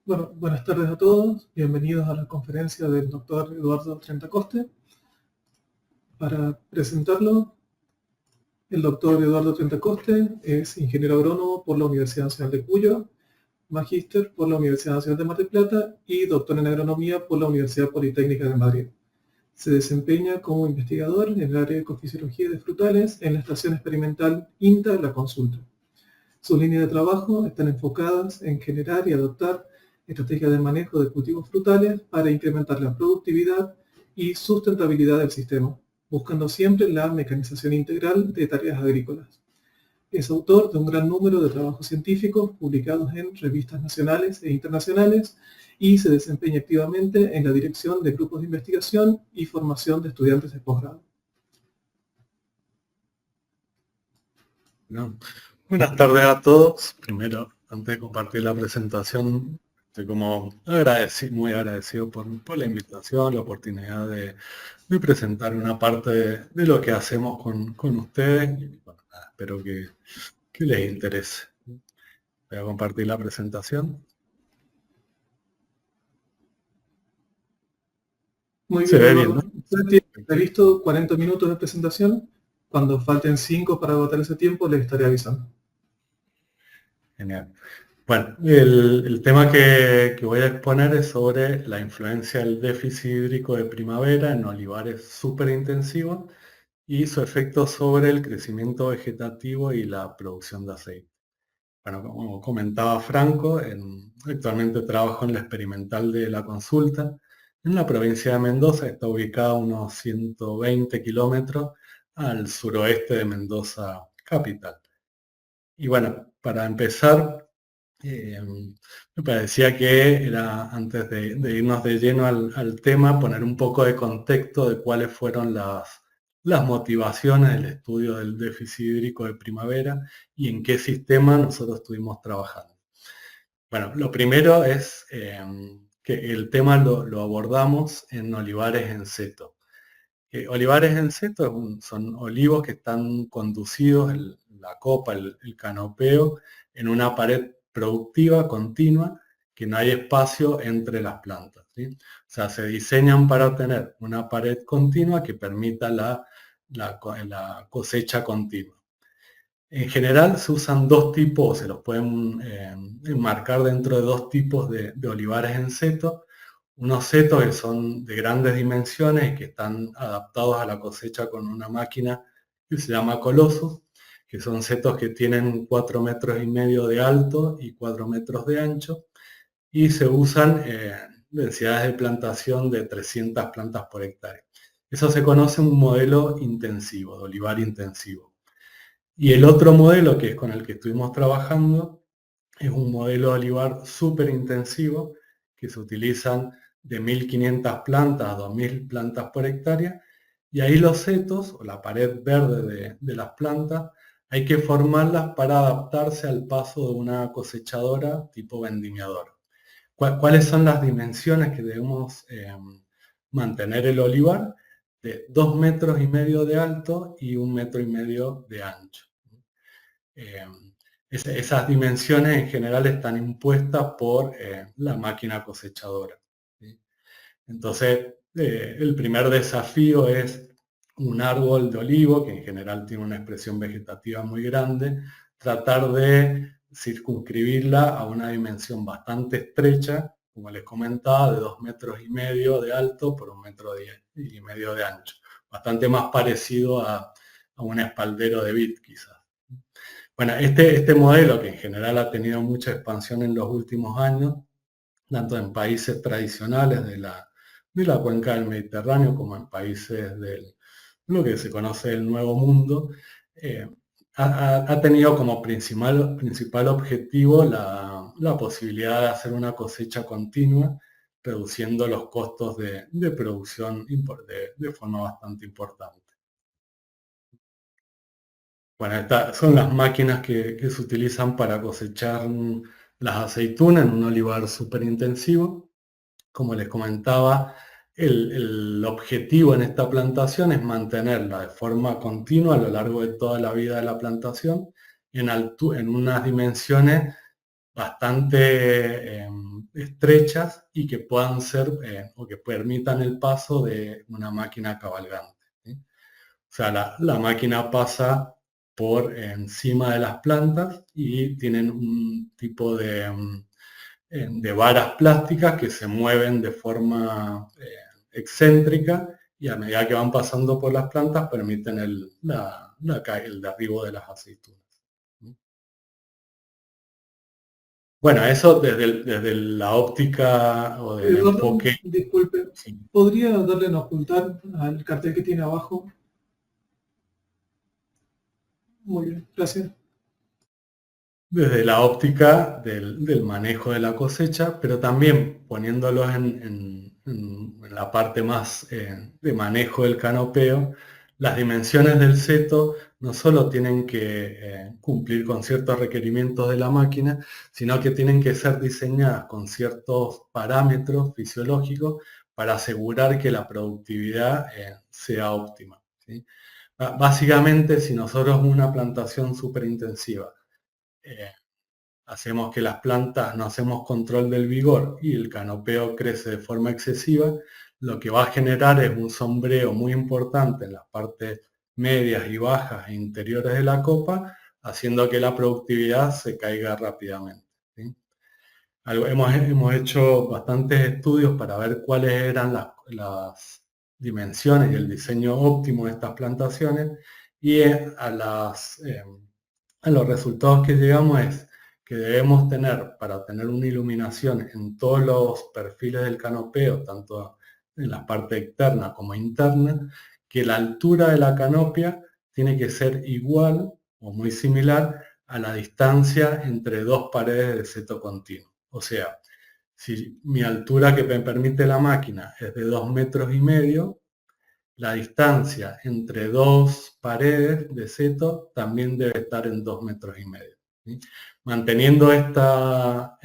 Bueno, buenas tardes a todos. Bienvenidos a la conferencia del doctor Eduardo Trentacoste. Para presentarlo, el doctor Eduardo Trentacoste es ingeniero agrónomo por la Universidad Nacional de Cuyo, magíster por la Universidad Nacional de Mar del Plata y doctor en agronomía por la Universidad Politécnica de Madrid. Se desempeña como investigador en el área de ecofisiología de frutales en la estación experimental INTA La Consulta. Sus líneas de trabajo están enfocadas en generar y adoptar estrategias de manejo de cultivos frutales para incrementar la productividad y sustentabilidad del sistema, buscando siempre la mecanización integral de tareas agrícolas. Es autor de un gran número de trabajos científicos publicados en revistas nacionales e internacionales y se desempeña activamente en la dirección de grupos de investigación y formación de estudiantes de posgrado. No. Buenas tardes a todos. Primero, antes de compartir la presentación, estoy muy agradecido por la invitación, la oportunidad de presentar una parte de lo que hacemos con ustedes. Y, bueno, espero que les interese. Voy a compartir la presentación. Muy Se bien, ve bien, Eduardo. ¿no? Usted tiene previsto 40 minutos de presentación. Cuando falten 5 para agotar ese tiempo, les estaré avisando. Genial. Bueno, el tema que voy a exponer es sobre la influencia del déficit hídrico de primavera en olivares súper intensivos y su efecto sobre el crecimiento vegetativo y la producción de aceite. Bueno, como comentaba Franco, actualmente trabajo en la experimental de La Consulta, en la provincia de Mendoza. Está ubicada a unos 120 kilómetros al suroeste de Mendoza capital. Y bueno, para empezar, me parecía que era, antes de irnos de lleno al tema, poner un poco de contexto de cuáles fueron las motivaciones del estudio del déficit hídrico de primavera y en qué sistema nosotros estuvimos trabajando. Bueno, lo primero es que el tema lo abordamos en olivares en seto. Olivares en seto son olivos que están conducidos, la copa, el canopeo, en una pared productiva continua, que no hay espacio entre las plantas, ¿sí? O sea, se diseñan para tener una pared continua que permita la cosecha continua. En general se usan dos tipos, se los pueden enmarcar dentro de dos tipos de olivares en seto. Unos setos que son de grandes dimensiones y que están adaptados a la cosecha con una máquina que se llama coloso, que son setos que tienen 4,5 metros de alto y 4 metros de ancho, y se usan densidades de plantación de 300 plantas por hectárea. Eso se conoce un modelo intensivo, de olivar intensivo. Y el otro modelo, que es con el que estuvimos trabajando, es un modelo de olivar súper intensivo, que se utilizan de 1.500 plantas a 2.000 plantas por hectárea, y ahí los setos, o la pared verde de las plantas, hay que formarlas para adaptarse al paso de una cosechadora tipo vendimiador. ¿Cuáles son las dimensiones que debemos mantener el olivar? De 2,5 metros de alto y 1,5 metros de ancho. Esas dimensiones en general están impuestas por la máquina cosechadora, ¿sí? Entonces, el primer desafío es un árbol de olivo, que en general tiene una expresión vegetativa muy grande, tratar de circunscribirla a una dimensión bastante estrecha, como les comentaba, de 2,5 metros de alto por 1,5 metros de ancho. Bastante más parecido a un espaldero de vid, quizás. Bueno, este modelo, que en general ha tenido mucha expansión en los últimos años, tanto en países tradicionales de la cuenca del Mediterráneo como en países de lo que se conoce del Nuevo Mundo, ha tenido como principal objetivo la posibilidad de hacer una cosecha continua, reduciendo los costos de producción de forma bastante importante. Bueno, estas son las máquinas que se utilizan para cosechar las aceitunas en un olivar súper intensivo. Como les comentaba, el objetivo en esta plantación es mantenerla de forma continua a lo largo de toda la vida de la plantación en unas dimensiones bastante estrechas y que puedan ser o que permitan el paso de una máquina cabalgante. ¿Sí? O sea, la máquina pasa por encima de las plantas y tienen un tipo de varas plásticas que se mueven de forma excéntrica y a medida que van pasando por las plantas permiten el derribo de las aceitunas. Bueno, eso desde la óptica o del Eduardo, enfoque. disculpe, Sí. ¿podría darle en ocultar al cartel que tiene abajo? Muy bien, gracias. Desde la óptica del manejo de la cosecha, pero también poniéndolos en la parte más de manejo del canopeo, las dimensiones del seto no solo tienen que cumplir con ciertos requerimientos de la máquina, sino que tienen que ser diseñadas con ciertos parámetros fisiológicos para asegurar que la productividad sea óptima. ¿Sí? Básicamente, si nosotros una plantación súper intensiva, eh, hacemos que las plantas no hacemos control del vigor y el canopeo crece de forma excesiva, lo que va a generar es un sombreo muy importante en las partes medias y bajas e interiores de la copa, haciendo que la productividad se caiga rápidamente. ¿Sí? Hemos hecho bastantes estudios para ver cuáles eran las dimensiones y el diseño óptimo de estas plantaciones y a los resultados que llegamos es que debemos tener, para tener una iluminación en todos los perfiles del canopeo, tanto en la parte externa como interna, que la altura de la canopia tiene que ser igual o muy similar a la distancia entre dos paredes de seto continuo. O sea, si mi altura que me permite la máquina es de 2,5 metros, la distancia entre dos paredes de seto también debe estar en 2,5 metros. ¿Sí? Manteniendo esta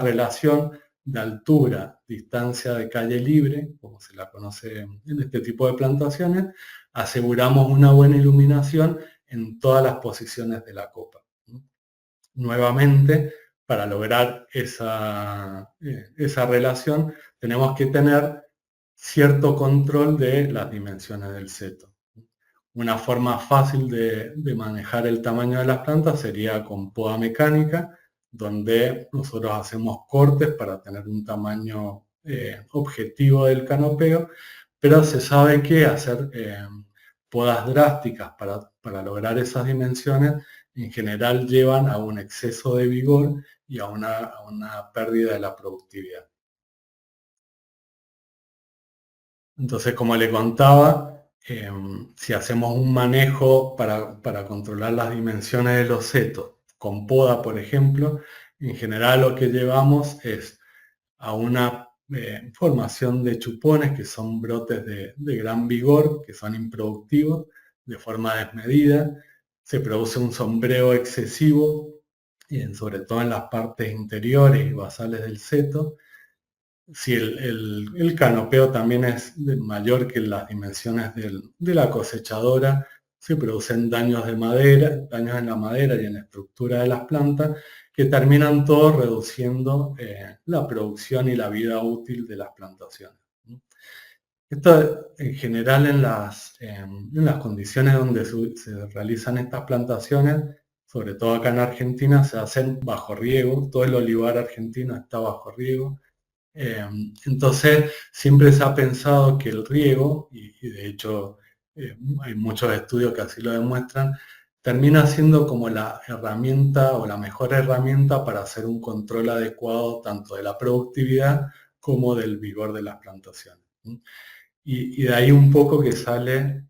relación de altura, distancia de calle libre, como se la conoce en este tipo de plantaciones, aseguramos una buena iluminación en todas las posiciones de la copa. Nuevamente, para lograr esa relación, tenemos que tener cierto control de las dimensiones del seto. Una forma fácil de manejar el tamaño de las plantas sería con poda mecánica, donde nosotros hacemos cortes para tener un tamaño objetivo del canopeo, pero se sabe que hacer podas drásticas para lograr esas dimensiones en general llevan a un exceso de vigor y a una pérdida de la productividad. Entonces, como le contaba, si hacemos un manejo para controlar las dimensiones de los setos con poda, por ejemplo, en general lo que llevamos es a una formación de chupones que son brotes de gran vigor, que son improductivos, de forma desmedida. Se produce un sombreo excesivo, sobre todo en las partes interiores y basales del seto. Si el canopeo también es mayor que las dimensiones de la cosechadora, se producen daños de madera, daños en la madera y en la estructura de las plantas, que terminan todos reduciendo la producción y la vida útil de las plantaciones. Esto en general en las condiciones donde se realizan estas plantaciones, sobre todo acá en Argentina, se hacen bajo riego, todo el olivar argentino está bajo riego. Entonces, siempre se ha pensado que el riego, y de hecho hay muchos estudios que así lo demuestran, termina siendo como la herramienta o la mejor herramienta para hacer un control adecuado tanto de la productividad como del vigor de las plantaciones. Y de ahí un poco que sale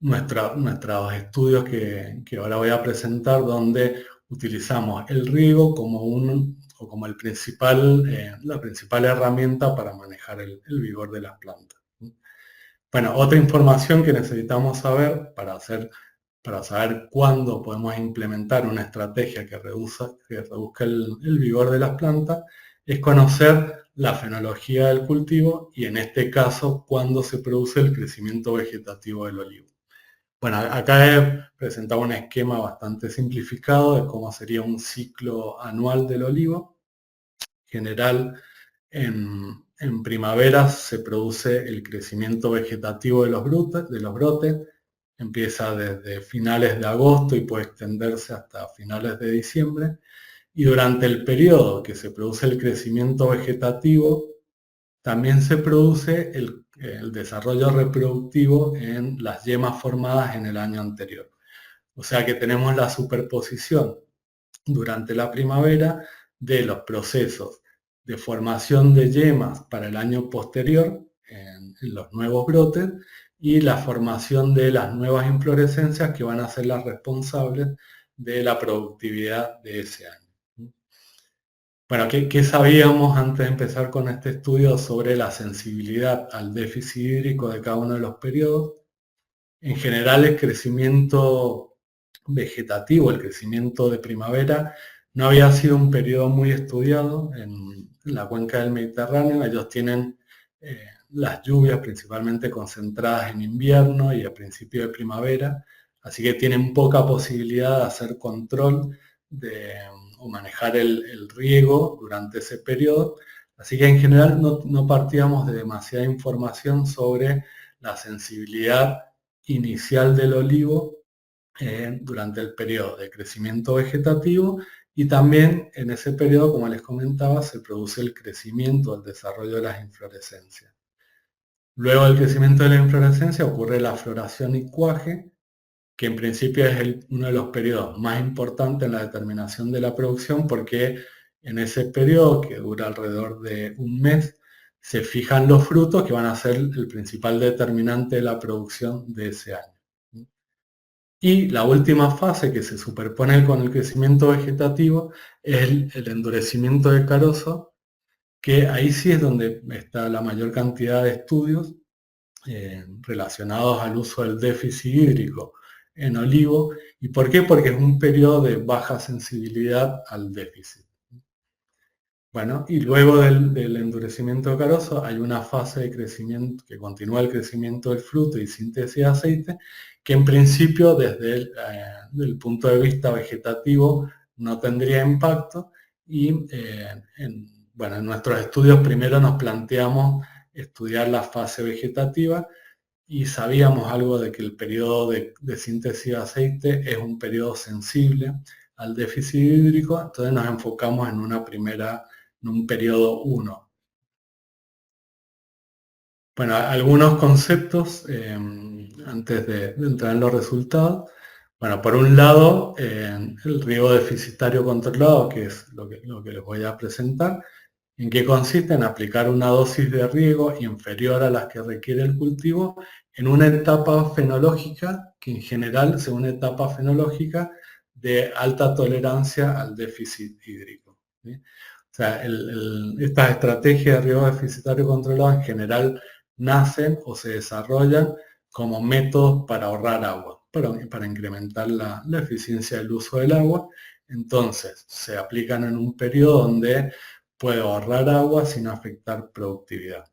nuestros estudios que ahora voy a presentar, donde utilizamos el riego como la principal herramienta para manejar el vigor de las plantas. Bueno, otra información que necesitamos saber para saber cuándo podemos implementar una estrategia que reduzca el vigor de las plantas es conocer la fenología del cultivo y en este caso cuándo se produce el crecimiento vegetativo del olivo. Bueno, acá he presentado un esquema bastante simplificado de cómo sería un ciclo anual del olivo. general, en primavera se produce el crecimiento vegetativo de los brotes, empieza desde finales de agosto y puede extenderse hasta finales de diciembre. Y durante el periodo que se produce el crecimiento vegetativo, también se produce el desarrollo reproductivo en las yemas formadas en el año anterior. O sea que tenemos la superposición durante la primavera de los procesos de formación de yemas para el año posterior en los nuevos brotes y la formación de las nuevas inflorescencias que van a ser las responsables de la productividad de ese año. Bueno, ¿qué sabíamos antes de empezar con este estudio sobre la sensibilidad al déficit hídrico de cada uno de los periodos? En general, el crecimiento vegetativo, el crecimiento de primavera, no había sido un periodo muy estudiado en la cuenca del Mediterráneo. Ellos tienen las lluvias principalmente concentradas en invierno y a principio de primavera, así que tienen poca posibilidad de hacer control o manejar el riego durante ese periodo. Así que en general no partíamos de demasiada información sobre la sensibilidad inicial del olivo durante el periodo de crecimiento vegetativo, y también en ese periodo, como les comentaba, se produce el crecimiento, el desarrollo de las inflorescencias. Luego del crecimiento de la inflorescencia ocurre la floración y cuaje, que en principio es uno de los periodos más importantes en la determinación de la producción, porque en ese periodo, que dura alrededor de un mes, se fijan los frutos que van a ser el principal determinante de la producción de ese año. Y la última fase, que se superpone con el crecimiento vegetativo, es el endurecimiento del carozo, que ahí sí es donde está la mayor cantidad de estudios relacionados al uso del déficit hídrico en olivo. ¿Y por qué? Porque es un periodo de baja sensibilidad al déficit. Bueno, y luego del endurecimiento de carozo hay una fase de crecimiento que continúa el crecimiento del fruto y síntesis de aceite, que en principio desde el punto de vista vegetativo no tendría impacto, y bueno, en nuestros estudios primero nos planteamos estudiar la fase vegetativa y sabíamos algo de que el periodo de síntesis de aceite es un periodo sensible al déficit hídrico, entonces nos enfocamos en un periodo 1. Bueno, algunos conceptos antes de entrar en los resultados. Bueno, por un lado, el riego deficitario controlado, que es lo que les voy a presentar, en que consiste en aplicar una dosis de riego inferior a las que requiere el cultivo en una etapa fenológica, que en general es una etapa fenológica de alta tolerancia al déficit hídrico, ¿sí? O sea, estas estrategias de riego deficitario controlado en general nacen o se desarrollan como métodos para ahorrar agua, para incrementar la eficiencia del uso del agua. Entonces, se aplican en un periodo donde puede ahorrar agua sin afectar productividad.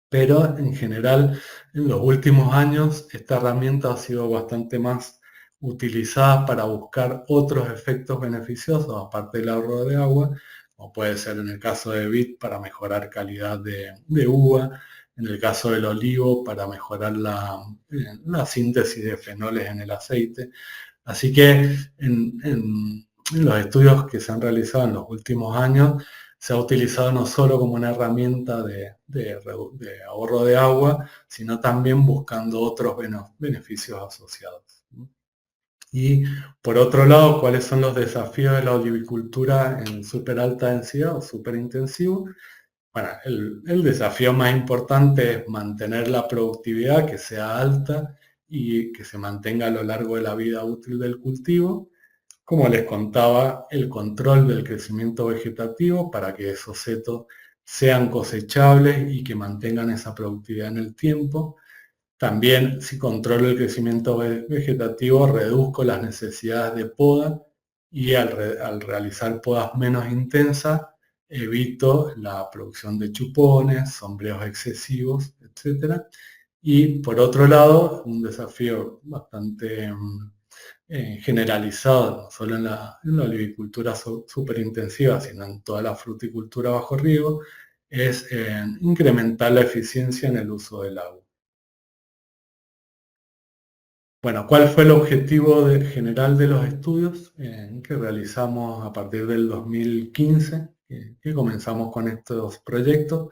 Pero en general, en los últimos años, esta herramienta ha sido bastante más utilizada para buscar otros efectos beneficiosos, aparte del ahorro de agua, como puede ser en el caso de vid para mejorar calidad de uva, en el caso del olivo para mejorar la síntesis de fenoles en el aceite. Así que en los estudios que se han realizado en los últimos años, se ha utilizado no solo como una herramienta de ahorro de agua, sino también buscando otros beneficios asociados. Y por otro lado, ¿cuáles son los desafíos de la olivicultura en súper alta densidad o súper intensivo? Bueno, el desafío más importante es mantener la productividad, que sea alta y que se mantenga a lo largo de la vida útil del cultivo. Como les contaba, el control del crecimiento vegetativo para que esos setos sean cosechables y que mantengan esa productividad en el tiempo. También, si controlo el crecimiento vegetativo, reduzco las necesidades de poda, y al realizar podas menos intensas, evito la producción de chupones, sombreos excesivos, etc. Y por otro lado, un desafío bastante generalizado, no solo en la olivicultura superintensiva, sino en toda la fruticultura bajo riego, es incrementar la eficiencia en el uso del agua. Bueno, ¿cuál fue el objetivo general de los estudios que realizamos a partir del 2015, que comenzamos con estos proyectos?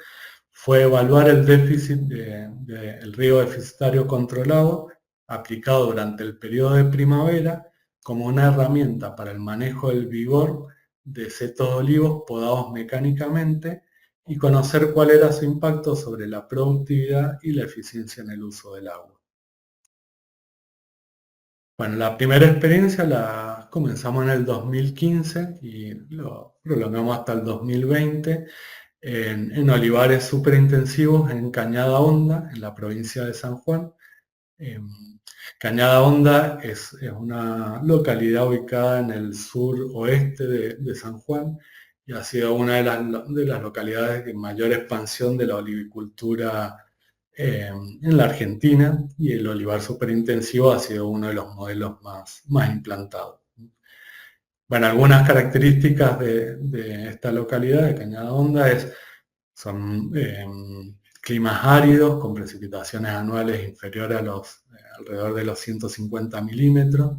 Fue evaluar el déficit del riego deficitario controlado aplicado durante el periodo de primavera como una herramienta para el manejo del vigor de setos de olivos podados mecánicamente y conocer cuál era su impacto sobre la productividad y la eficiencia en el uso del agua. Bueno, la primera experiencia la comenzamos en el 2015 y lo prolongamos hasta el 2020 en olivares superintensivos en Cañada Honda, en la provincia de San Juan. Cañada Honda es una localidad ubicada en el sur oeste de San Juan y ha sido una de las localidades de mayor expansión de la olivicultura en la Argentina, y el olivar superintensivo ha sido uno de los modelos más implantados. Bueno, algunas características de esta localidad de Cañada Honda son climas áridos con precipitaciones anuales inferiores a alrededor de los 150 milímetros.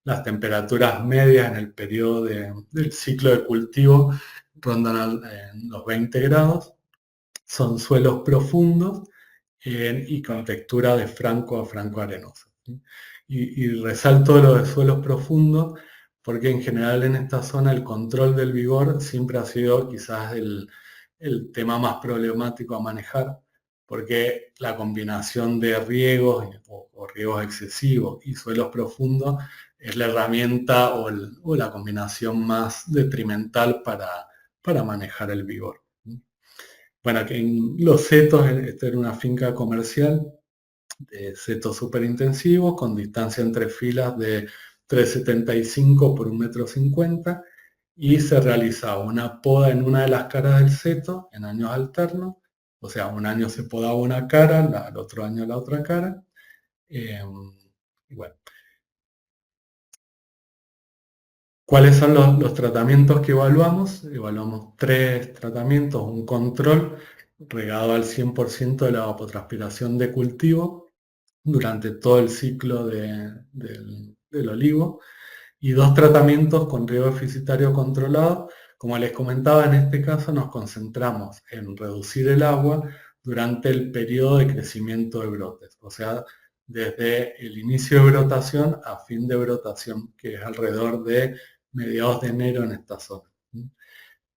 Las temperaturas medias en el periodo del ciclo de cultivo rondan los 20 grados. Son suelos profundos y con textura de franco a franco arenoso. Y resalto lo de suelos profundos porque en general en esta zona el control del vigor siempre ha sido quizás el tema más problemático a manejar, porque la combinación de riegos o riegos excesivos y suelos profundos es la herramienta o la combinación más detrimental para manejar el vigor. Bueno, que en Los Setos, esta era una finca comercial de setos superintensivos con distancia entre filas de 3,75 por 1,50 m y se realizaba una poda en una de las caras del seto en años alternos, o sea, un año se podaba una cara, al otro año la otra cara. Y bueno, ¿cuáles son los tratamientos que evaluamos? Evaluamos 3 tratamientos, un control regado al 100% de la evapotranspiración de cultivo durante todo el ciclo del olivo, y 2 tratamientos con riego deficitario controlado. Como les comentaba, en este caso nos concentramos en reducir el agua durante el periodo de crecimiento de brotes, o sea, desde el inicio de brotación a fin de brotación, que es alrededor de mediados de enero en esta zona.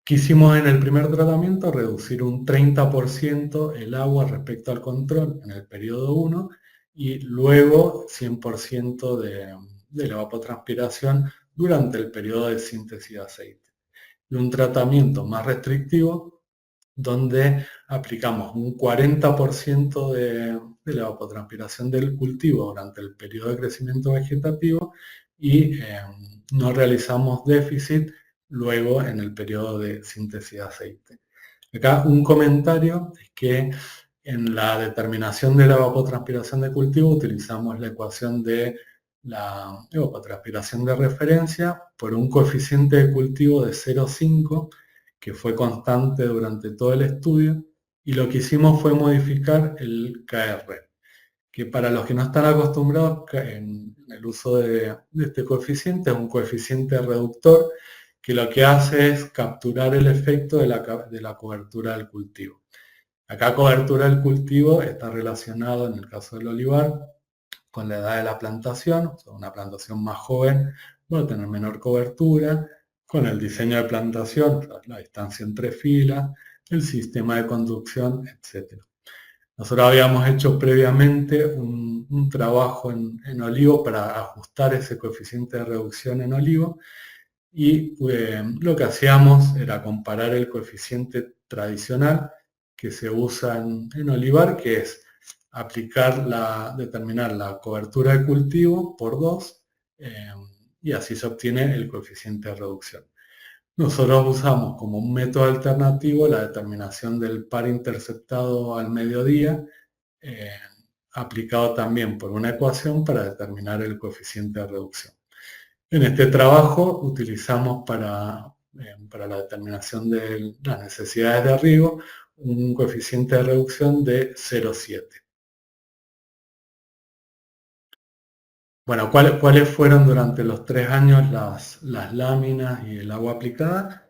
Quisimos en el primer tratamiento reducir un 30% el agua respecto al control en el periodo 1 y luego 100% de la evapotranspiración durante el periodo de síntesis de aceite. Y un tratamiento más restrictivo donde aplicamos un 40% de la evapotranspiración del cultivo durante el periodo de crecimiento vegetativo y no realizamos déficit luego en el periodo de síntesis de aceite. Acá un comentario es que en la determinación de la evapotranspiración de cultivo utilizamos la ecuación de la evapotranspiración de referencia por un coeficiente de cultivo de 0,5 que fue constante durante todo el estudio, y lo que hicimos fue modificar el KR, que para los que no están acostumbrados en el uso de este coeficiente, es un coeficiente reductor que lo que hace es capturar el efecto de la cobertura del cultivo. Acá cobertura del cultivo está relacionado, en el caso del olivar, con la edad de la plantación. O sea, una plantación más joven va a tener menor cobertura, con el diseño de plantación, la distancia entre filas, el sistema de conducción, etc. Nosotros habíamos hecho previamente un trabajo en olivo para ajustar ese coeficiente de reducción en olivo, y lo que hacíamos era comparar el coeficiente tradicional que se usa en olivar, que es determinar la cobertura de cultivo por 2, y así se obtiene el coeficiente de reducción. Nosotros usamos como un método alternativo la determinación del par interceptado al mediodía, aplicado también por una ecuación para determinar el coeficiente de reducción. En este trabajo utilizamos para la determinación de las necesidades de riego un coeficiente de reducción de 0,7. Bueno, ¿cuáles fueron durante los 3 años las láminas y el agua aplicada?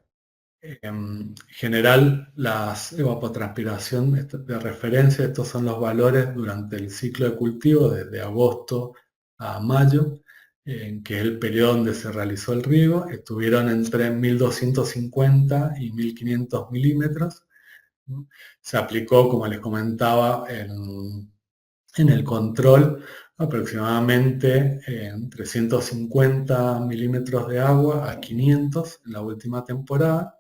En general, las evapotranspiración de referencia, estos son los valores durante el ciclo de cultivo, desde agosto a mayo, que es el periodo donde se realizó el riego, estuvieron entre 1250 y 1500 milímetros. Se aplicó, como les comentaba, en el control aproximadamente 350 milímetros de agua a 500 en la última temporada,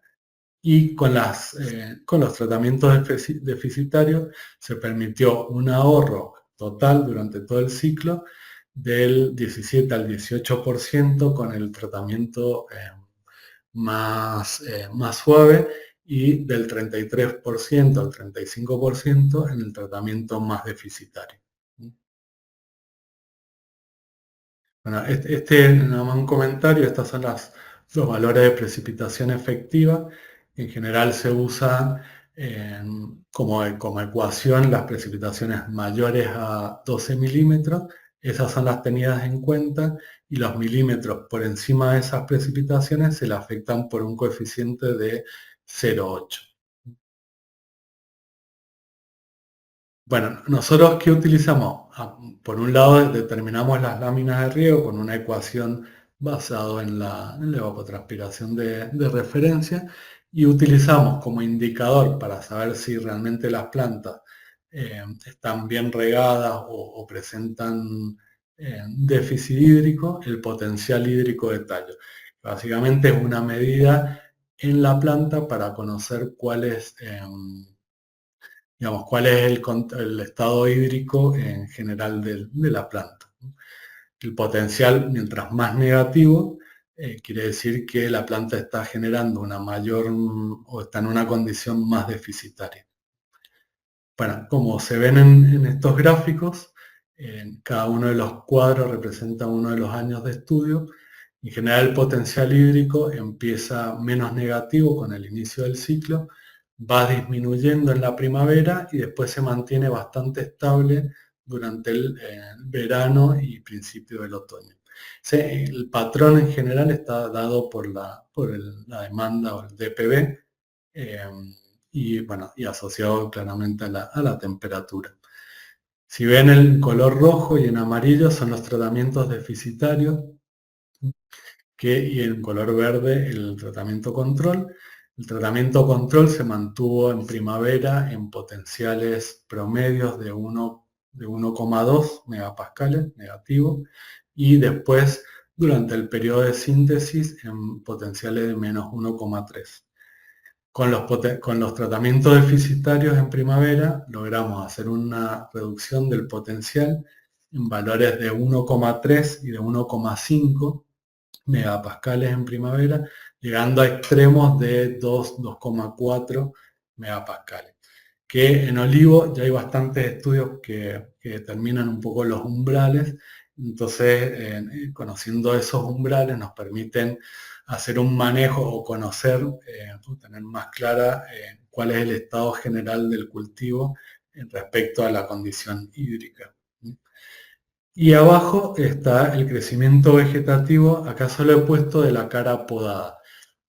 y con los tratamientos deficitarios se permitió un ahorro total durante todo el ciclo del 17 al 18% con el tratamiento más suave, y del 33% al 35% en el tratamiento más deficitario. Bueno, nada más un comentario, estos son los valores de precipitación efectiva. En general se usa como ecuación las precipitaciones mayores a 12 milímetros, esas son las tenidas en cuenta, y los milímetros por encima de esas precipitaciones se le afectan por un coeficiente de 0,8. Bueno, nosotros ¿qué utilizamos? Por un lado determinamos las láminas de riego con una ecuación basada en la evapotranspiración de referencia, y utilizamos como indicador para saber si realmente las plantas están bien regadas o presentan déficit hídrico, el potencial hídrico de tallo. Básicamente es una medida en la planta para conocer cuál es el estado hídrico en general de la planta. El potencial, mientras más negativo, quiere decir que la planta está generando una mayor o está en una condición más deficitaria. Bueno, como se ven en estos gráficos, cada uno de los cuadros representa uno de los años de estudio. En general, el potencial hídrico empieza menos negativo con el inicio del ciclo, va disminuyendo en la primavera y después se mantiene bastante estable durante el verano y principio del otoño. El patrón en general está dado por la demanda o el DPB, y asociado claramente a la temperatura. Si ven el color rojo y en amarillo son los tratamientos deficitarios, y en color verde el tratamiento control. El tratamiento control se mantuvo en primavera en potenciales promedios de 1,2 megapascales negativo, y después durante el periodo de síntesis en potenciales de menos 1,3. Con los tratamientos deficitarios en primavera logramos hacer una reducción del potencial en valores de 1,3 y de 1,5 megapascales en primavera, llegando a extremos de 2,4 megapascales. Que en olivo ya hay bastantes estudios que determinan un poco los umbrales, entonces conociendo esos umbrales nos permiten hacer un manejo o conocer, o tener más clara cuál es el estado general del cultivo respecto a la condición hídrica. Y abajo está el crecimiento vegetativo, acá solo he puesto de la cara podada,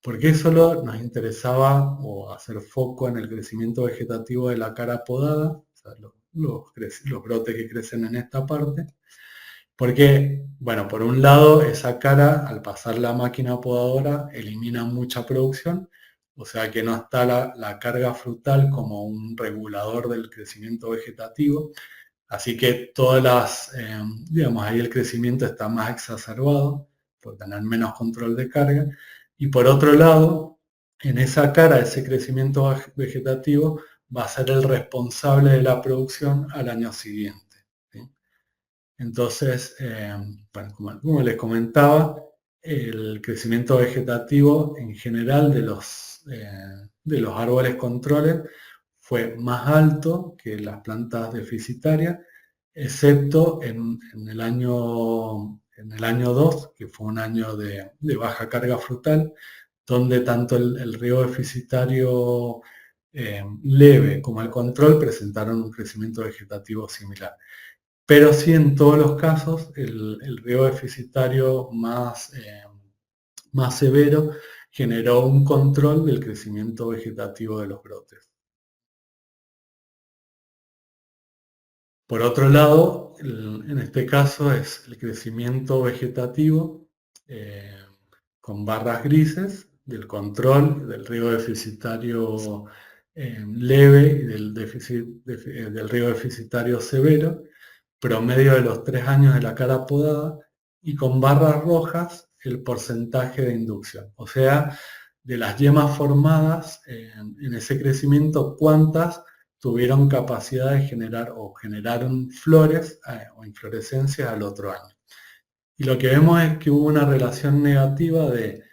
porque solo nos interesaba o hacer foco en el crecimiento vegetativo de la cara podada, o sea, los brotes que crecen en esta parte, porque, bueno, por un lado esa cara al pasar la máquina podadora elimina mucha producción, o sea que no está la carga frutal como un regulador del crecimiento vegetativo. Así que digamos, ahí el crecimiento está más exacerbado por tener menos control de carga. Y por otro lado, en esa cara, ese crecimiento vegetativo va a ser el responsable de la producción al año siguiente, ¿sí? Entonces, bueno, como les comentaba, el crecimiento vegetativo en general de los árboles controles fue más alto que las plantas deficitarias, excepto en el año en el año 2, que fue un año de baja carga frutal, donde tanto el riego deficitario leve como el control presentaron un crecimiento vegetativo similar. Pero sí, en todos los casos, el riego deficitario más severo generó un control del crecimiento vegetativo de los brotes. Por otro lado, en este caso es el crecimiento vegetativo con barras grises del control del riego deficitario leve y del riego deficitario severo, promedio de los 3 años de la cara podada, y con barras rojas el porcentaje de inducción. O sea, de las yemas formadas en ese crecimiento, cuántas tuvieron capacidad de generar o generaron flores o inflorescencias al otro año. Y lo que vemos es que hubo una relación negativa de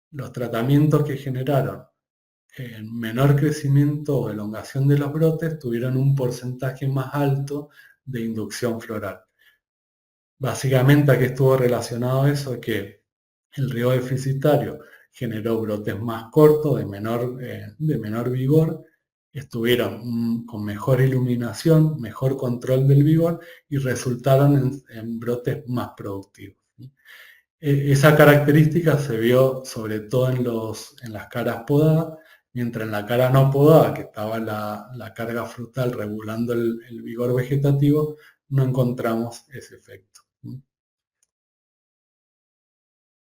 los tratamientos que generaron menor crecimiento o elongación de los brotes, tuvieron un porcentaje más alto de inducción floral. Básicamente, ¿a qué estuvo relacionado eso? Que el riego deficitario generó brotes más cortos, de menor vigor, estuvieron con mejor iluminación, mejor control del vigor y resultaron en brotes más productivos. Esa característica se vio sobre todo en las caras podadas, mientras en la cara no podada, que estaba la carga frutal regulando el vigor vegetativo, no encontramos ese efecto.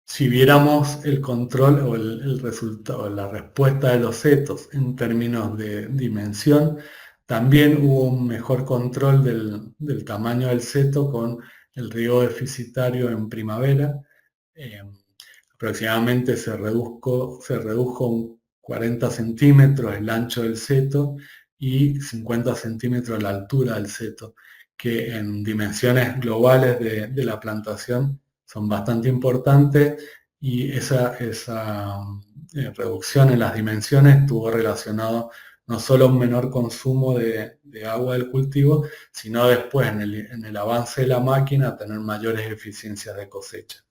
Si viéramos el control o el resultado, la respuesta de los setos en términos de dimensión, también hubo un mejor control del tamaño del seto con el riego deficitario en primavera. Aproximadamente se redujo un 40 centímetros el ancho del seto y 50 centímetros la altura del seto, que en dimensiones globales de la plantación son bastante importantes, y esa reducción en las dimensiones estuvo relacionado no solo a un menor consumo de agua del cultivo, sino después en el avance de la máquina a tener mayores eficiencias de cosecha.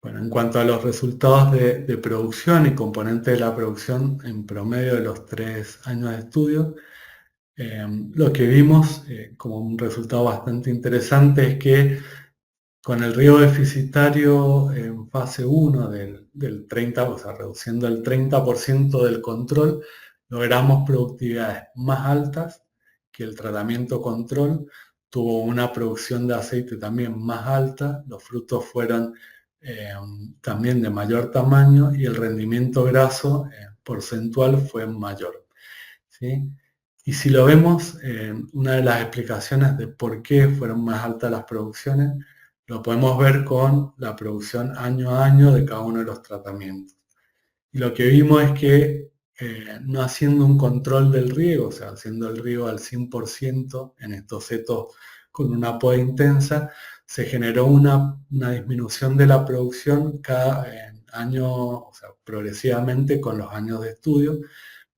Bueno, en cuanto a los resultados de producción y componentes de la producción en promedio de los 3 años de estudio, lo que vimos como un resultado bastante interesante es que con el riego deficitario en fase 1 del 30, o sea, reduciendo el 30% del control, logramos productividades más altas que el tratamiento control. Tuvo una producción de aceite también más alta, los frutos fueron también de mayor tamaño y el rendimiento graso porcentual fue mayor. ¿Sí? Y si lo vemos, una de las explicaciones de por qué fueron más altas las producciones, lo podemos ver con la producción año a año de cada uno de los tratamientos. Y lo que vimos es que no haciendo un control del riego, o sea, haciendo el riego al 100% en estos setos con una poda intensa, se generó una disminución de la producción cada año, o sea, progresivamente con los años de estudio,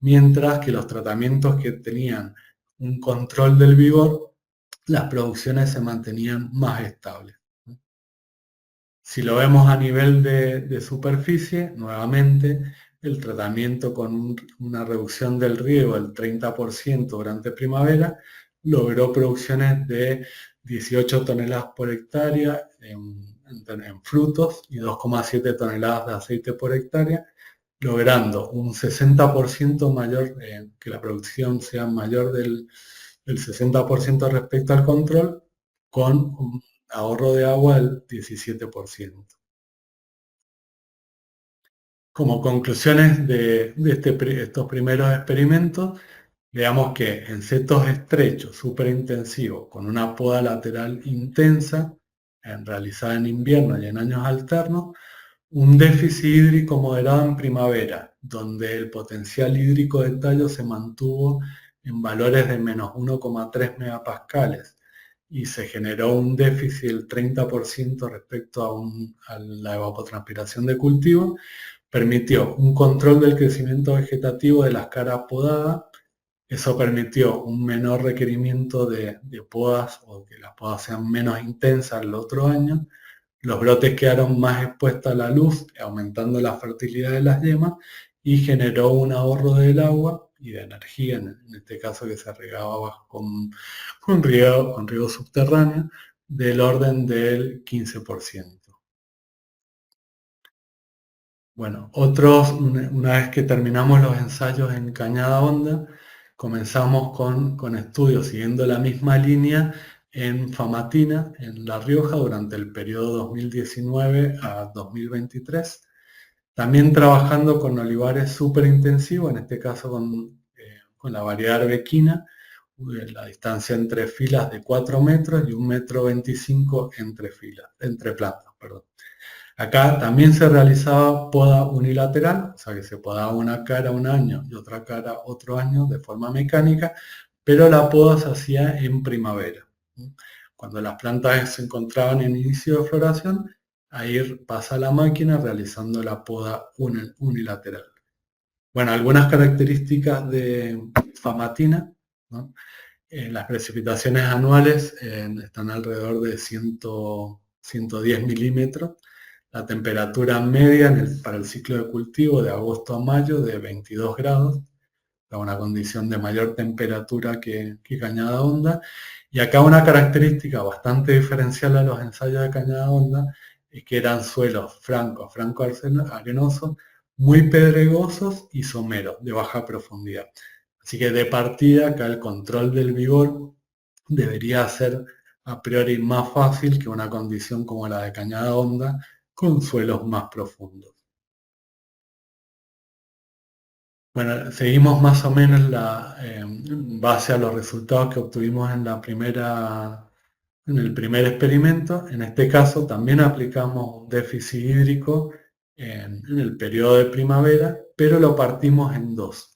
mientras que los tratamientos que tenían un control del vigor, las producciones se mantenían más estables. Si lo vemos a nivel de superficie, nuevamente, el tratamiento con una reducción del riego del 30% durante primavera logró producciones de 18 toneladas por hectárea en frutos y 2,7 toneladas de aceite por hectárea, logrando un 60% mayor, que la producción sea mayor del 60% respecto al control, con un ahorro de agua del 17%. Como conclusiones de estos primeros experimentos, veamos que en setos estrechos, súper intensivos, con una poda lateral intensa, realizada en invierno y en años alternos, un déficit hídrico moderado en primavera, donde el potencial hídrico de tallo se mantuvo en valores de menos 1,3 megapascales y se generó un déficit del 30% respecto a la evapotranspiración de cultivo, permitió un control del crecimiento vegetativo de las caras podadas Eso permitió un menor requerimiento de podas o que las podas sean menos intensas el otro año. Los brotes quedaron más expuestos a la luz, aumentando la fertilidad de las yemas y generó un ahorro del agua y de energía, en este caso que se regaba con riego subterráneo, del orden del 15%. Bueno, una vez que terminamos los ensayos en Cañada Honda, comenzamos con estudios siguiendo la misma línea en Famatina, en La Rioja, durante el periodo 2019 a 2023. También trabajando con olivares súper intensivos, en este caso con la variedad arbequina, la distancia entre filas de 4 metros y 1,25 m entre plantas, perdón. Acá también se realizaba poda unilateral, o sea que se podaba una cara un año y otra cara otro año de forma mecánica, pero la poda se hacía en primavera. Cuando las plantas se encontraban en inicio de floración, ahí pasa la máquina realizando la poda unilateral. Bueno, algunas características de Famatina, ¿no? Las precipitaciones anuales están alrededor de 110 milímetros. La temperatura media para el ciclo de cultivo de agosto a mayo de 22 grados, una condición de mayor temperatura que Cañada Honda. Y acá una característica bastante diferencial a los ensayos de Cañada Honda es que eran suelos franco-arenosos, muy pedregosos y someros, de baja profundidad. Así que de partida acá el control del vigor debería ser a priori más fácil que una condición como la de Cañada Honda con suelos más profundos. Bueno, seguimos más o menos en base a los resultados que obtuvimos en el primer experimento. En este caso también aplicamos un déficit hídrico en el periodo de primavera, pero lo partimos en dos.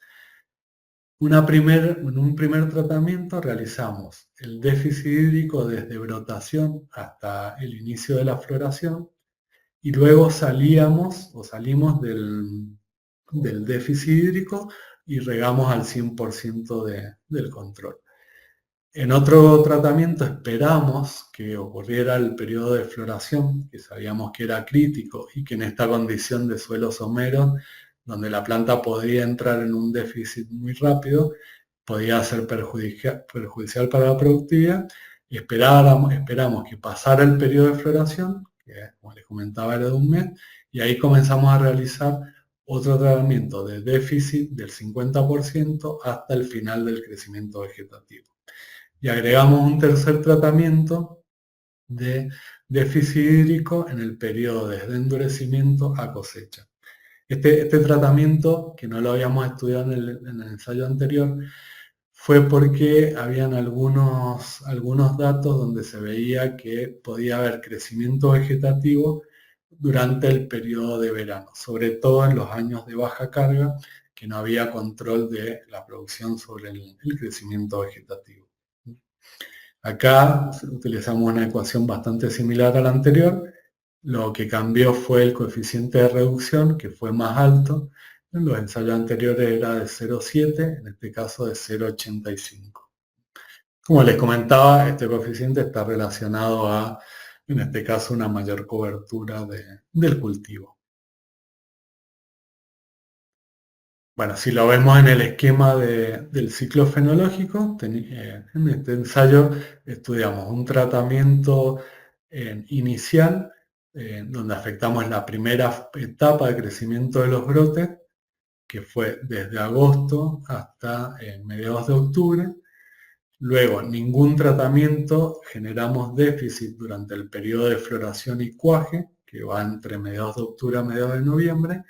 En un primer tratamiento realizamos el déficit hídrico desde brotación hasta el inicio de la floración y luego salimos del déficit hídrico y regamos al 100% del control. En otro tratamiento esperamos que ocurriera el periodo de floración, que sabíamos que era crítico y que en esta condición de suelos someros, donde la planta podía entrar en un déficit muy rápido, podía ser perjudicial para la productividad, y esperamos que pasara el periodo de floración, que como les comentaba era de un mes, y ahí comenzamos a realizar otro tratamiento de déficit del 50% hasta el final del crecimiento vegetativo. Y agregamos un tercer tratamiento de déficit hídrico en el periodo desde endurecimiento a cosecha. Este tratamiento, que no lo habíamos estudiado en el ensayo anterior, fue porque habían algunos datos donde se veía que podía haber crecimiento vegetativo durante el periodo de verano, sobre todo en los años de baja carga, que no había control de la producción sobre el crecimiento vegetativo. Acá utilizamos una ecuación bastante similar a la anterior. Lo que cambió fue el coeficiente de reducción, que fue más alto. En los ensayos anteriores era de 0,7, en este caso de 0,85. Como les comentaba, este coeficiente está relacionado a, en este caso, una mayor cobertura del cultivo. Bueno, si lo vemos en el esquema del ciclo fenológico, en este ensayo estudiamos un tratamiento inicial, donde afectamos la primera etapa de crecimiento de los brotes, que fue desde agosto hasta mediados de octubre. Luego, ningún tratamiento, generamos déficit durante el periodo de floración y cuaje, que va entre mediados de octubre a mediados de noviembre.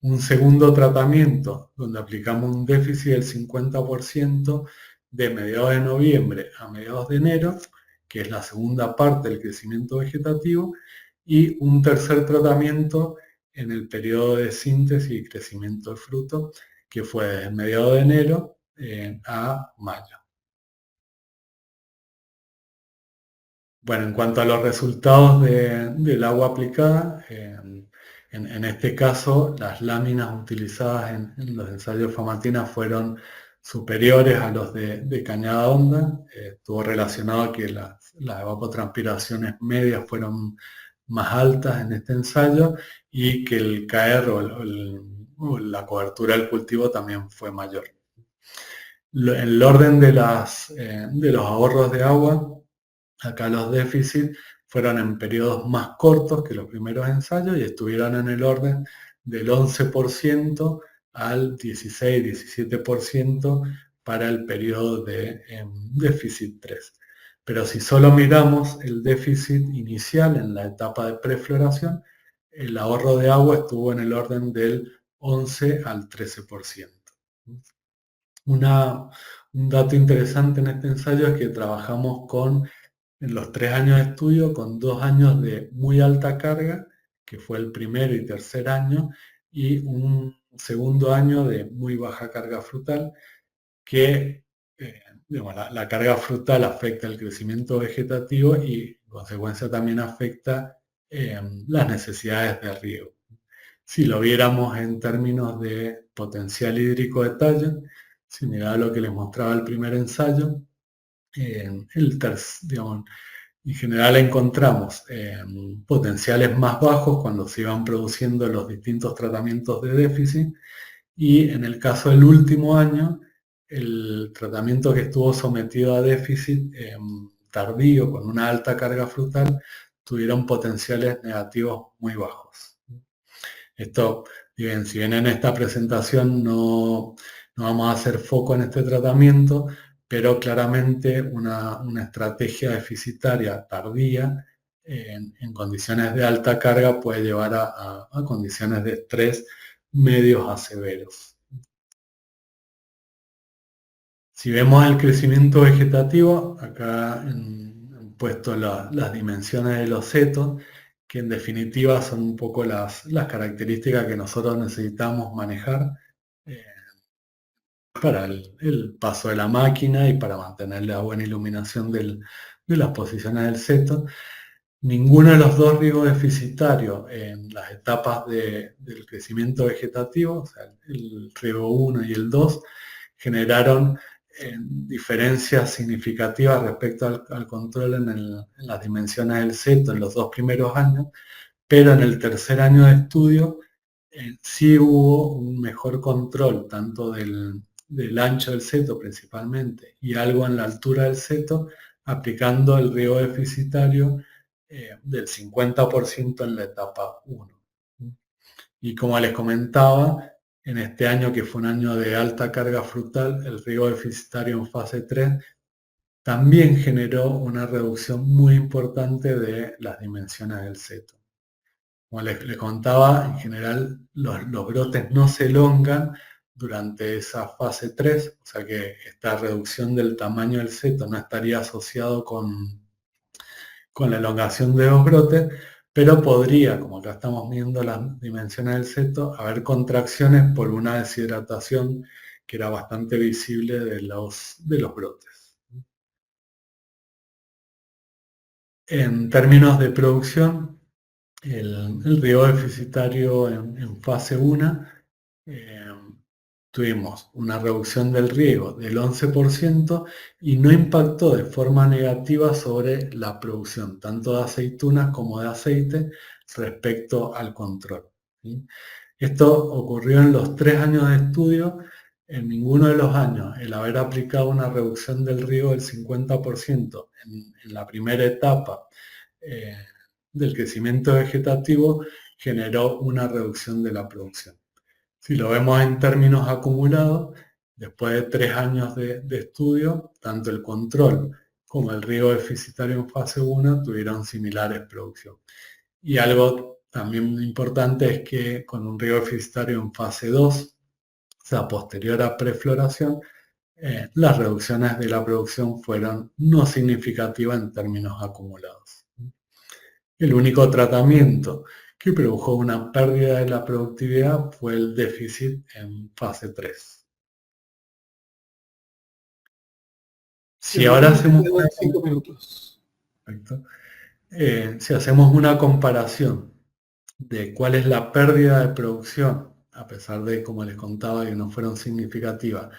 Un segundo tratamiento donde aplicamos un déficit del 50% de mediados de noviembre a mediados de enero, que es la segunda parte del crecimiento vegetativo, y un tercer tratamiento en el periodo de síntesis y crecimiento del fruto, que fue desde mediados de enero a mayo. Bueno, en cuanto a los resultados del agua aplicada, en este caso las láminas utilizadas en los ensayos Famatina fueron superiores a los de cañada honda. Estuvo relacionado a que las evapotranspiraciones medias fueron más altas en este ensayo y que el caer o la cobertura del cultivo también fue mayor. El orden de los ahorros de agua, acá los déficits fueron en periodos más cortos que los primeros ensayos y estuvieron en el orden del 11% al 16-17% para el periodo de déficit 3. Pero si solo miramos el déficit inicial en la etapa de prefloración, el ahorro de agua estuvo en el orden del 11 al 13%. Un dato interesante en este ensayo es que trabajamos en los 3 años de estudio, con 2 años de muy alta carga, que fue el primer y tercer año, y un segundo año de muy baja carga frutal, que la carga frutal afecta el crecimiento vegetativo y en consecuencia también afecta las necesidades de riego. Si lo viéramos en términos de potencial hídrico de tallo, similar a lo que les mostraba el primer ensayo, digamos, en general encontramos potenciales más bajos cuando se iban produciendo los distintos tratamientos de déficit, y en el caso del último año, el tratamiento que estuvo sometido a déficit tardío con una alta carga frutal tuvieron potenciales negativos muy bajos. Esto, si bien en esta presentación no vamos a hacer foco en este tratamiento, pero claramente una estrategia deficitaria tardía en condiciones de alta carga puede llevar a condiciones de estrés medios a severos. Si vemos el crecimiento vegetativo, acá han puesto las dimensiones de los setos, que en definitiva son un poco las características que nosotros necesitamos manejar para el paso de la máquina y para mantener la buena iluminación de las posiciones del seto. Ninguno de los dos riegos deficitarios en las etapas del crecimiento vegetativo, o sea, el riego 1 y el 2, generaron diferencias significativas respecto al control en las dimensiones del seto en los 2 primeros años, pero en el tercer año de estudio sí hubo un mejor control tanto del ancho del seto principalmente y algo en la altura del seto, aplicando el riego deficitario del 50% en la etapa 1. Y como les comentaba, en este año, que fue un año de alta carga frutal, el riego deficitario en fase 3 también generó una reducción muy importante de las dimensiones del seto. Como les contaba, en general los brotes no se elongan durante esa fase 3, o sea que esta reducción del tamaño del seto no estaría asociado con la elongación de los brotes, pero podría, como acá estamos viendo las dimensiones del seto, haber contracciones por una deshidratación que era bastante visible de los brotes. En términos de producción, el riego deficitario en fase 1, tuvimos una reducción del riego del 11% y no impactó de forma negativa sobre la producción, tanto de aceitunas como de aceite, respecto al control. ¿Sí? Esto ocurrió en los 3 años de estudio. En ninguno de los años el haber aplicado una reducción del riego del 50% en la primera etapa del crecimiento vegetativo generó una reducción de la producción. Si lo vemos en términos acumulados, después de 3 años de estudio, tanto el control como el riego deficitario en fase 1 tuvieron similares producción. Y algo también importante es que con un riego deficitario en fase 2, o sea, posterior a prefloración, las reducciones de la producción fueron no significativas en términos acumulados. El único tratamiento que produjo una pérdida de la productividad fue el déficit en fase 3. Si ahora hacemos una, 5 minutos. si hacemos una comparación de cuál es la pérdida de producción, a pesar de, como les contaba, que no fueron significativas,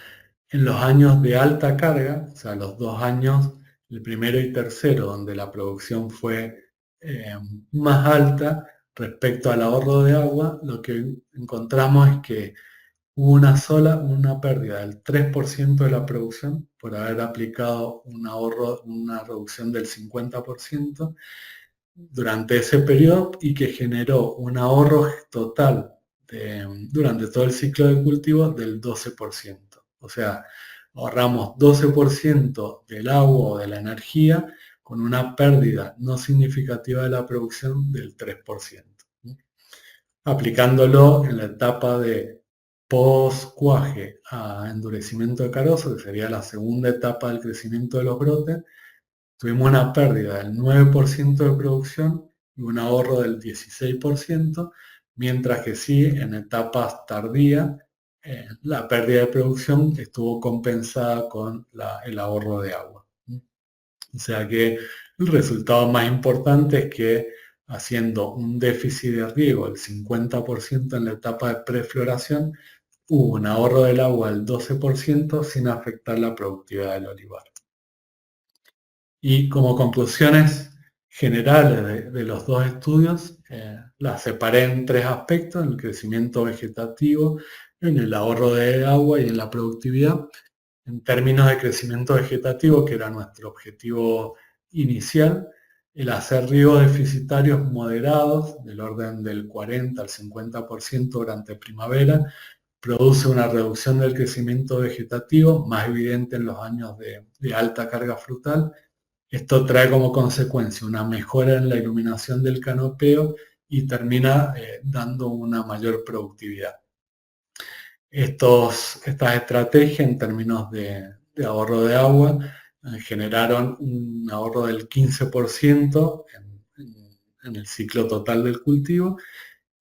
En los años de alta carga, o sea, los 2 años, el primero y tercero, donde la producción fue eh, más alta respecto al ahorro de agua, lo que encontramos es que hubo una pérdida del 3% de la producción por haber aplicado un ahorro, una reducción del 50% durante ese periodo y que generó un ahorro total durante todo el ciclo de cultivo del 12%. O sea, ahorramos 12% del agua o de la energía con una pérdida no significativa de la producción del 3%. Aplicándolo en la etapa de post-cuaje a endurecimiento de carozo, que sería la segunda etapa del crecimiento de los brotes, tuvimos una pérdida del 9% de producción y un ahorro del 16%, mientras que sí, en etapas tardías, la pérdida de producción estuvo compensada con el ahorro de agua. O sea que el resultado más importante es que haciendo un déficit de riego del 50% en la etapa de prefloración, hubo un ahorro del agua del 12% sin afectar la productividad del olivar. Y como conclusiones generales de los dos estudios, las separé en tres aspectos: en el crecimiento vegetativo, en el ahorro de agua y en la productividad. En términos de crecimiento vegetativo, que era nuestro objetivo inicial, el hacer riegos deficitarios moderados, del orden del 40 al 50% durante primavera, produce una reducción del crecimiento vegetativo más evidente en los años de alta carga frutal. Esto trae como consecuencia una mejora en la iluminación del canopeo y termina dando una mayor productividad. Estas estrategias en términos de ahorro de agua generaron un ahorro del 15% en el ciclo total del cultivo,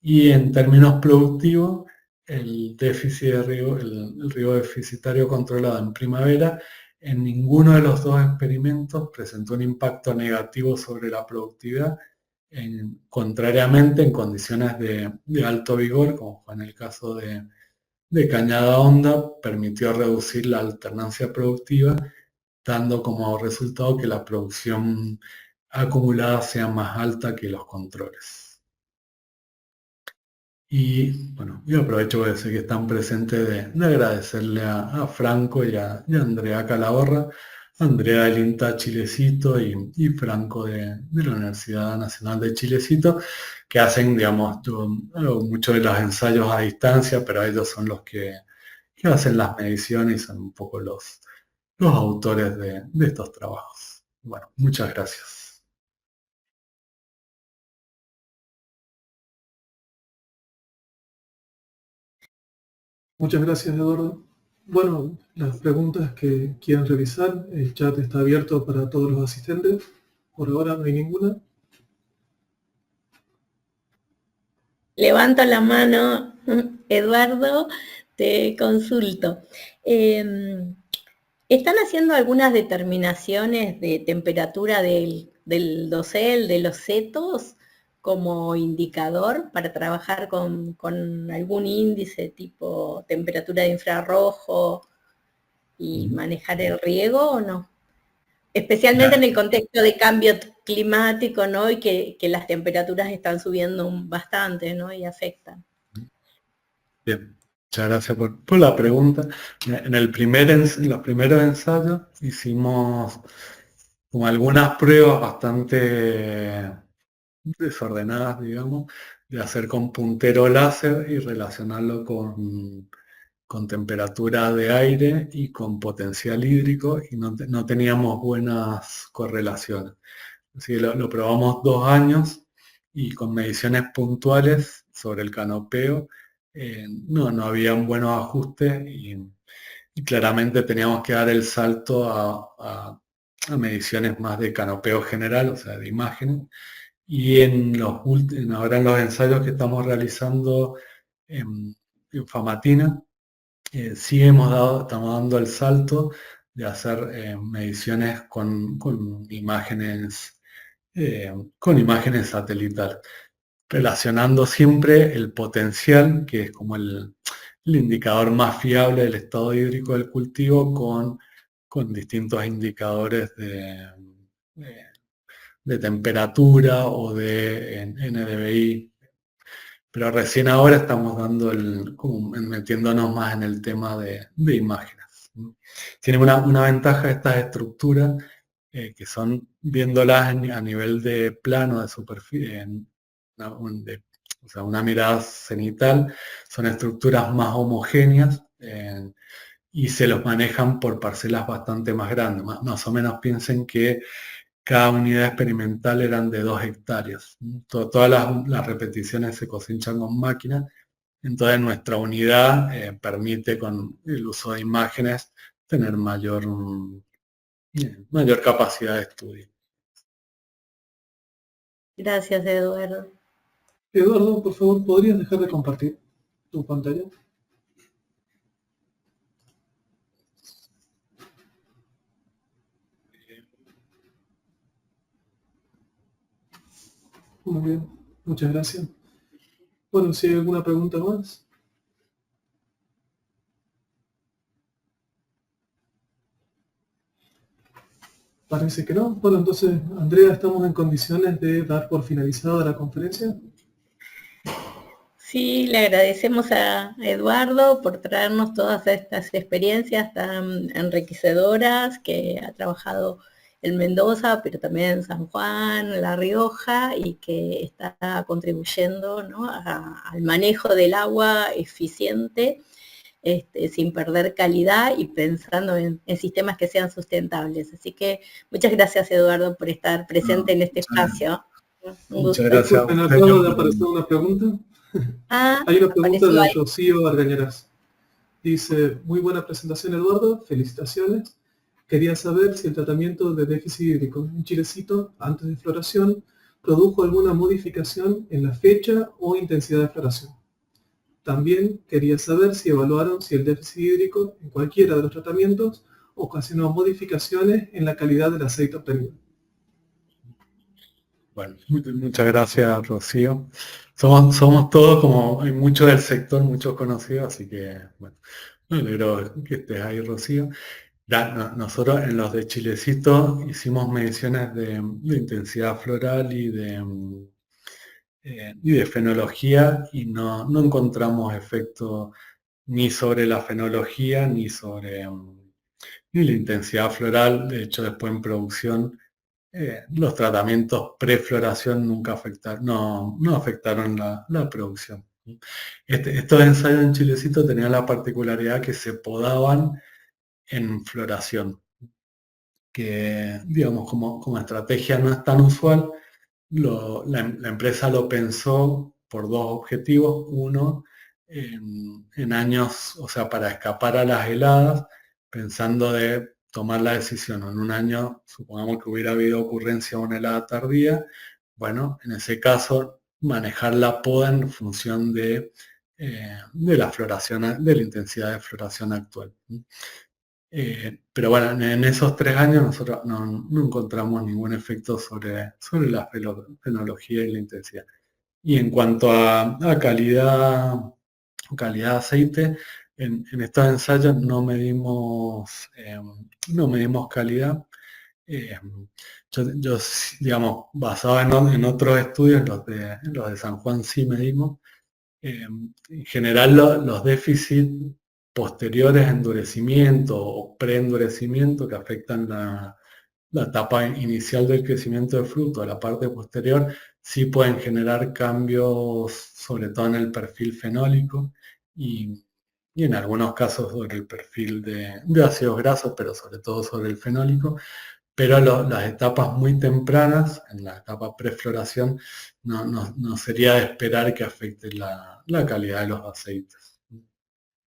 y en términos productivos el déficit de riego, el riego deficitario controlado en primavera, en ninguno de los dos experimentos presentó un impacto negativo sobre la productividad, contrariamente en condiciones de alto vigor, como fue en el caso de Cañada Honda, permitió reducir la alternancia productiva, dando como resultado que la producción acumulada sea más alta que los controles. Y bueno, yo aprovecho de decir que están presentes de agradecerle a Franco y a Andrea Calahorra, Andrea del INTA Chilecito y Franco de la Universidad Nacional de Chilecito, que hacen, digamos, muchos de los ensayos a distancia, pero ellos son los que hacen las mediciones y son un poco los autores de estos trabajos. Bueno, muchas gracias. Muchas gracias, Eduardo. Bueno, las preguntas que quieran revisar, el chat está abierto para todos los asistentes. Por ahora no hay ninguna. Levanto la mano, Eduardo, te consulto. ¿Están haciendo algunas determinaciones de temperatura del dosel, de los setos, como indicador para trabajar con algún índice tipo temperatura de infrarrojo y manejar el riego o no? Especialmente en el contexto de cambio climático, ¿no? Y que las temperaturas están subiendo bastante, ¿no? Y afectan. Bien, muchas gracias por la pregunta. En los primeros ensayos hicimos como algunas pruebas bastante desordenadas, digamos, de hacer con puntero láser y relacionarlo con temperatura de aire y con potencial hídrico, y no teníamos buenas correlaciones. Así que lo probamos 2 años y con mediciones puntuales sobre el canopeo no habían buenos ajustes, y claramente teníamos que dar el salto a mediciones más de canopeo general, o sea, de imágenes. Y ahora en los ensayos que estamos realizando en Famatina, sí estamos dando el salto de hacer mediciones con imágenes satelitales, relacionando siempre el potencial, que es como el indicador más fiable del estado hídrico del cultivo con distintos indicadores de temperatura o de NDVI. Pero recién ahora estamos metiéndonos más en el tema de imágenes. Tiene una ventaja estas estructuras, que son viéndolas a nivel de plano, de superficie, o sea, una mirada cenital, son estructuras más homogéneas y se los manejan por parcelas bastante más grandes. Más o menos piensen que cada unidad experimental eran de 2 hectáreas. Todas las repeticiones se cosechan con máquinas, entonces nuestra unidad permite con el uso de imágenes tener mayor capacidad de estudio. Gracias, Eduardo. Eduardo, por favor, ¿podrías dejar de compartir tu pantalla? Muy bien, muchas gracias. Bueno, si hay alguna pregunta más. Parece que no. Bueno, entonces, Andrea, ¿estamos en condiciones de dar por finalizada la conferencia? Sí, le agradecemos a Eduardo por traernos todas estas experiencias tan enriquecedoras que ha trabajado en Mendoza, pero también en San Juan, La Rioja, y que está contribuyendo, ¿no?, al manejo del agua eficiente, sin perder calidad y pensando en sistemas que sean sustentables. Así que muchas gracias, Eduardo, por estar presente en este espacio. Muchas gracias. Me acaba de aparecer una pregunta. Hay una pregunta de Rocío Argañarás. Dice, muy buena presentación, Eduardo, felicitaciones. Quería saber si el tratamiento de déficit hídrico en Chilecito, antes de floración, produjo alguna modificación en la fecha o intensidad de floración. También quería saber si evaluaron si el déficit hídrico en cualquiera de los tratamientos ocasionó modificaciones en la calidad del aceite obtenido. Bueno, muchas gracias, Rocío. Somos todos, como hay muchos del sector, muchos conocidos, así que, bueno, me alegro que estés ahí, Rocío. Nosotros en los de Chilecito hicimos mediciones de intensidad floral y de fenología y no encontramos efecto ni sobre la fenología ni sobre ni la intensidad floral. De hecho, después en producción los tratamientos prefloración nunca afectaron, no afectaron la producción. Estos ensayos en Chilecito tenían la particularidad que se podaban en floración, que digamos como estrategia no es tan usual. La empresa lo pensó por dos objetivos. Uno, en años, o sea, para escapar a las heladas, pensando de tomar la decisión en un año, supongamos que hubiera habido ocurrencia de una helada tardía, bueno, en ese caso manejar la poda en función de la floración, de la intensidad de floración actual. Pero bueno, en esos 3 años nosotros no encontramos ningún efecto sobre la fenología y la intensidad. Y en cuanto a calidad de aceite, en estos ensayos no medimos calidad. Yo, digamos, basado en otros estudios, los de San Juan sí medimos. En general los déficits posteriores a endurecimiento o preendurecimiento que afectan la etapa inicial del crecimiento de fruto, la parte posterior, sí pueden generar cambios, sobre todo en el perfil fenólico y en algunos casos sobre el perfil de ácidos grasos, pero sobre todo sobre el fenólico. Pero las etapas muy tempranas, en la etapa prefloración, no sería de esperar que afecte la calidad de los aceites.